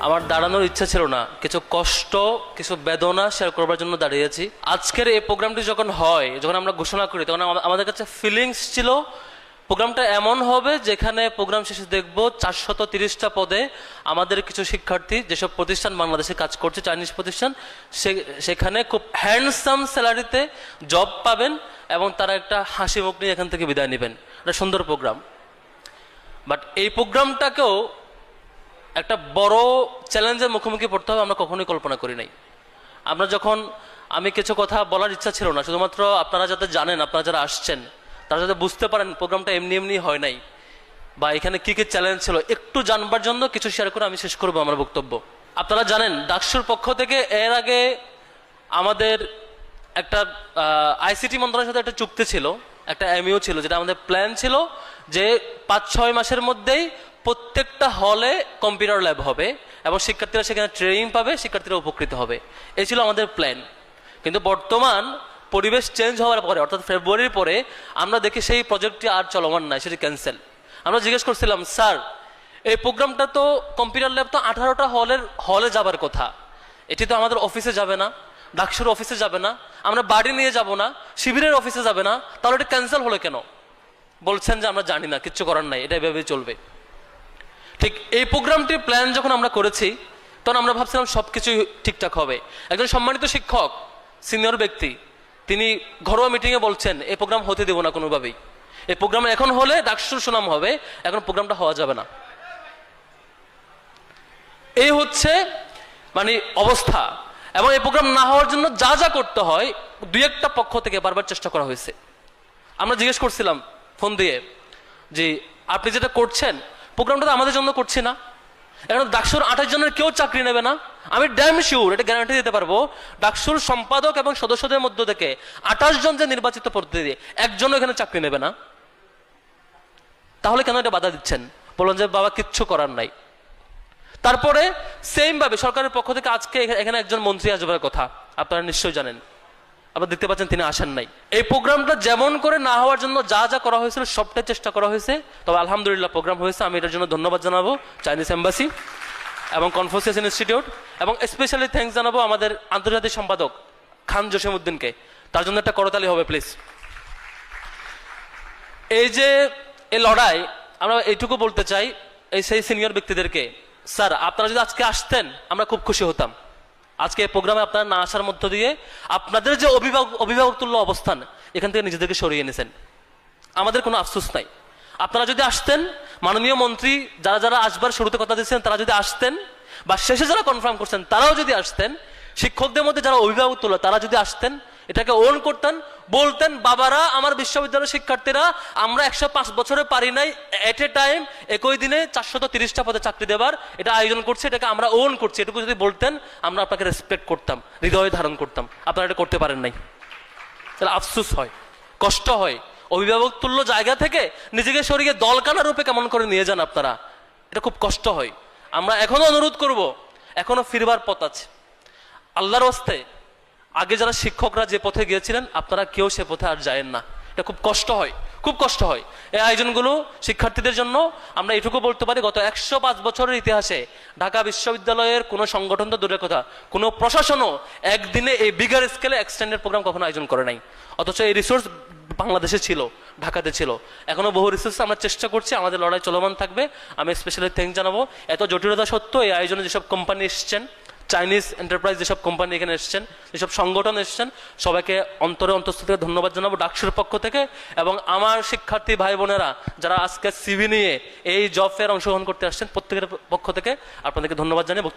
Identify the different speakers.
Speaker 1: আমার দাঁড়ানোর ইচ্ছা ছিল না, কিছু কষ্ট কিছু বেদনা শেয়ার করবার জন্য দাঁড়িয়েছি। আজকের এই প্রোগ্রামটি যখন হয়, যখন আমরা ঘোষণা করি, তখন আমাদের কাছে ফিলিংস ছিল প্রোগ্রামটা এমন হবে যেখানে প্রোগ্রাম শেষে দেখব 430টা পদে আমাদের কিছু শিক্ষার্থী যেসব প্রতিষ্ঠান বাংলাদেশে কাজ করছে, চাইনিজ প্রতিষ্ঠান, সেখানে খুব হ্যান্ডসাম স্যালারিতে জব পাবেন এবং তারা একটা হাসি মুখ নিয়ে এখান থেকে বিদায় নেবেন। একটা সুন্দর প্রোগ্রাম। বাট এই প্রোগ্রামটাকেও একটা বড় চ্যালেঞ্জের মুখোমুখি পড়তে হবে আমরা কখনোই কল্পনা করি নাই। আমরা যখন, আমি কিছু কথা বলার ইচ্ছা ছিল না, শুধুমাত্র আপনারা যাতে জানেন, আপনারা যারা আসছেন তারা যাতে বুঝতে পারেন প্রোগ্রামটা এমনি এমনি হয় নাই বা এখানে কি কি চ্যালেঞ্জ ছিল, একটু জানবার জন্য কিছু শেয়ার করে আমি শেষ করবো আমার বক্তব্য। আপনারা জানেন ডাকসুর পক্ষ থেকে এর আগে আমাদের একটা আইসিটি মন্ত্রণালয়ের সাথে একটা চুক্তি ছিল, একটা এমইউ ছিল, যেটা আমাদের প্ল্যান ছিল যে 5-6 মাসের মধ্যেই প্রত্যেকটা হলে কম্পিউটার ল্যাব হবে এবং শিক্ষার্থীরা সেখানে ট্রেনিং পাবে, শিক্ষার্থীরা উপকৃত হবে। এই ছিল আমাদের প্ল্যান। কিন্তু বর্তমান পরিবেশ চেঞ্জ হওয়ার পরে, অর্থাৎ ফেব্রুয়ারির পরে আমরা দেখি সেই প্রজেক্টটি আর চলমান নাই, সেটি ক্যান্সেল। আমরা জিজ্ঞেস করছিলাম, স্যার এই প্রোগ্রামটা তো কম্পিউটার ল্যাব তো 18টা হলে যাবার কথা, এটি তো আমাদের অফিসে যাবে না, ডাকসুর অফিসে যাবে না, আমরা বাড়ি নিয়ে যাব না, শিবিরের অফিসে যাবে না, তাহলে এটা ক্যান্সেল হলো কেন? বলছেন যে আমরা জানি না, কিচ্ছু করার নাই, এটা এভাবেই চলবে। ঠিক এই প্রোগ্রামটির প্ল্যান যখন আমরা করেছি তখন আমরা ভাবছিলাম সব কিছুই ঠিকঠাক হবে। একজন সম্মানিত শিক্ষক, সিনিয়র ব্যক্তি, তিনি ঘরোয়া মিটিংয়ে বলছেন এই প্রোগ্রাম হতে দেবো না কোনোভাবেই, এই প্রোগ্রাম এখন হলে ডাকসুর সুনাম হবে, এখন প্রোগ্রামটা হওয়া যাবে না। এই হচ্ছে মানে অবস্থা। এবং এই প্রোগ্রাম না হওয়ার জন্য যা যা করতে হয় 2-1টা পক্ষ থেকে বারবার চেষ্টা করা হয়েছে। আমরা জিজ্ঞেস করছিলাম ফোন দিয়ে যে আপনি যেটা করছেন প্রোগ্রামটা তো আমাদের জন্য করছি না, এখন ডাকসুর 28 জনের কেউ চাকরি নেবে না। আমি ড্যাম শিওর, এটা গ্যারান্টি দিতে পারবো, ডাকসুর সম্পাদক এবং সদস্যদের মধ্য থেকে 28 জন যে নির্বাচিত প্রতিনিধি, একজনও এখানে চাকরি নেবে না। তাহলে কেন এটা বাধা দিচ্ছেন? বললেন যে বাবা কিচ্ছু করার নাই। তারপরে সেম ভাবে সরকারের পক্ষ থেকে আজকে এখানে একজন মন্ত্রী আসবার কথা, আপনারা নিশ্চয়ই জানেন, আপনারা দেখতে পাচ্ছেন তিনি আসেন নাই। এই প্রোগ্রামটা যেমন করে না হওয়ার জন্য যা যা করা হয়েছিল সবটাই চেষ্টা করা হয়েছে, তবে আলহামদুলিল্লাহ প্রোগ্রাম হয়েছে। আমি এটার জন্য ধন্যবাদ জানাবো চাইনিজ এম্বাসি এবং কনফুসিয়াস ইনস্টিটিউট, এবং স্পেশালি থ্যাঙ্কস জানাবো আমাদের আন্তর্জাতিক সম্পাদক খান জসিমউদ্দিনকে। তার জন্য একটা করতালি হবে প্লিজ। এই যে এই লড়াই, আমরা এইটুকু বলতে চাই এই সেই সিনিয়র ব্যক্তিদেরকে, স্যার আপনারা যদি আজকে আসতেন আমরা খুব খুশি হতাম। আজকে এই প্রোগ্রামে আপনারা না আসার মধ্য দিয়ে আপনাদের যে অভিভাবক তুল্য অবস্থান, এখান থেকে নিজেদেরকে সরিয়ে এনেছেন, আমাদের কোনো আফসোস নাই। আপনারা যদি আসতেন, মাননীয় মন্ত্রী যারা যারা আসবার শুরুতে কথা দিচ্ছেন তারা যদি আসতেন, বা শেষে যারা কনফার্ম করছেন তারাও যদি আসতেন, শিক্ষকদের মধ্যে যারা অভিভাবক তুল্য তারা যদি আসতেন, এটাকে ওন করতেন, বলতেন বাবারা আমার বিশ্ববিদ্যালয়ের শিক্ষার্থীরা আমরা 105 বছরে পারি নাই এট এ টাইম একই দিনে 430টা পদে চাকরি দেবার, এটা আয়োজন করছে, এটাকে আমরা ওন করছি, এটুকু যদি বলতেন আমরা আপনাকে রেসপেক্ট করতাম, হৃদয়ে ধারণ করতাম। আপনারা এটা করতে পারেন নাই, তাহলে আফসোস হয়, কষ্ট হয়। অভিভাবক তুল্য জায়গা থেকে নিজেকে সরিয়ে দলকানা রূপে কেমন করে নিয়ে যান আপনারা, এটা খুব কষ্ট হয়। আমরা এখনো অনুরোধ করব, এখনো ফিরবার পথ আছে। আল্লাহর হস্তে আগে যারা শিক্ষকরা যে পথে গিয়েছিলেন আপনারা কেউ সে পথে আর যায়েন না, এটা খুব কষ্ট হয়, খুব কষ্ট হয়। এই আয়োজনগুলো শিক্ষার্থীদের জন্য আমরা এটুকু বলতে পারি, গত 105 বছরের ইতিহাসে ঢাকা বিশ্ববিদ্যালয়ের কোনো সংগঠন তো দূরের কথা, কোনো প্রশাসনও একদিনে এই বিগার স্কেলে এক্সটেন্ডেড প্রোগ্রাম কখনো আয়োজন করে নাই। অথচ এই রিসোর্স বাংলাদেশে ছিল, ঢাকাতে ছিল, এখনো বহু রিসোর্স আমরা চেষ্টা করছি, আমাদের লড়াই চলমান থাকবে। আমি স্পেশালি থ্যাঙ্ক জানাবো, এত জটিলতা সত্ত্বেও এই আয়োজনে যেসব কোম্পানি এসছেন, চাইনিজ এন্টারপ্রাইজ যেসব কোম্পানি এখানে এসছেন, যেসব সংগঠন এসছেন, সবাইকে অন্তরে অন্তঃস্থ থেকে ধন্যবাদ জানাবো ডাকসুর পক্ষ থেকে। এবং আমার শিক্ষার্থী ভাই বোনেরা যারা আজকে সিভি নিয়ে এই জব ফেয়ার অংশগ্রহণ করতে আসছেন, প্রত্যেকের পক্ষ থেকে আপনাদেরকে ধন্যবাদ জানিয়ে বক্তব্য